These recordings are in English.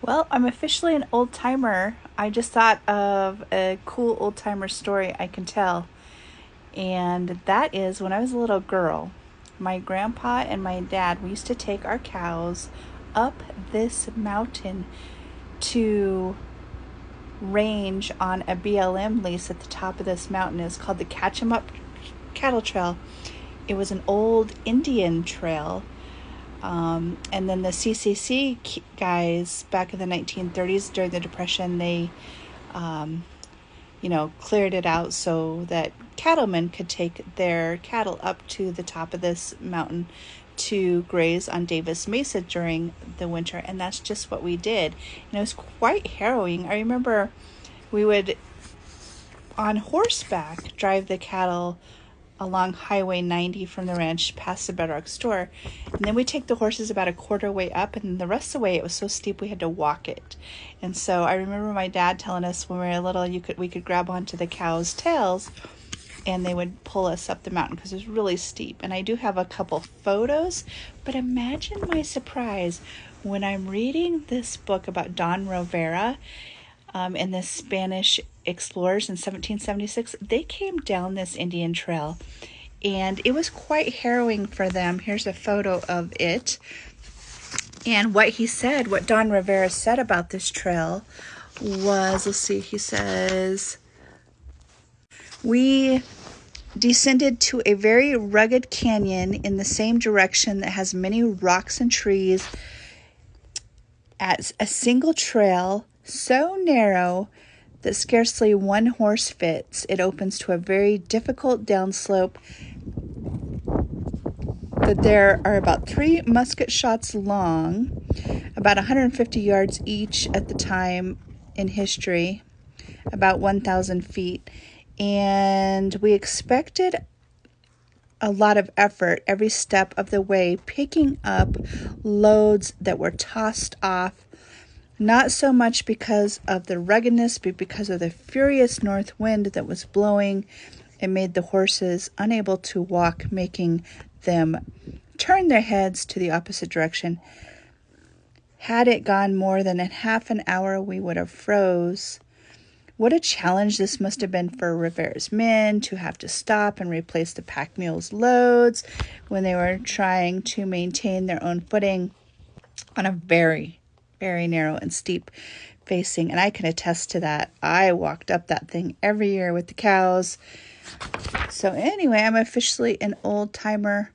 Well, I'm officially an old timer. I just thought of a cool old timer story I can tell. And that is when I was a little girl, my grandpa and my dad, we used to take our cows up this mountain to range on a BLM lease at the top of this mountain. It's called the Catch 'em Up Cattle Trail. It was an old Indian trail. And then the CCC guys back in the 1930s during the Depression, they, um, cleared it out so that cattlemen could take their cattle up to the top of this mountain to graze on Davis Mesa during the winter. And that's just what we did. And it was quite harrowing. I remember we would, on horseback, drive the cattle along Highway 90 from the ranch past the Bedrock store. And then we take the horses about a quarter way up, and the rest of the way it was so steep we had to walk it. And so I remember my dad telling us when we were little we could grab onto the cows' tails and they would pull us up the mountain because it was really steep. And I do have a couple photos, but imagine my surprise when I'm reading this book about Don Rivera and the Spanish explorers in 1776. They came down this Indian trail, and it was quite harrowing for them. Here's a photo of it. And what Don Rivera said about this trail was, let's see, he says, "We descended to a very rugged canyon in the same direction that has many rocks and trees at a single trail so narrow that scarcely one horse fits. It opens to a very difficult downslope that there are about 3 musket shots long, about 150 yards each at the time in history, about 1,000 feet. And we expected a lot of effort every step of the way, picking up loads that were tossed off, not so much because of the ruggedness, but because of the furious north wind that was blowing. It made the horses unable to walk, making them turn their heads to the opposite direction. Had it gone more than a half an hour, we would have froze. What a challenge this must have been for Rivera's men to have to stop and replace the pack mules' loads when they were trying to maintain their own footing on a very, very narrow and steep facing." And I can attest to that. I walked up that thing every year with the cows. So anyway, I'm officially an old timer,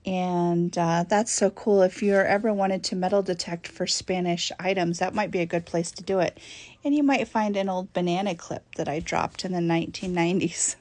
and that's so cool. If you're ever wanted to metal detect for Spanish items, that might be a good place to do it. And you might find an old banana clip that I dropped in the 1990s.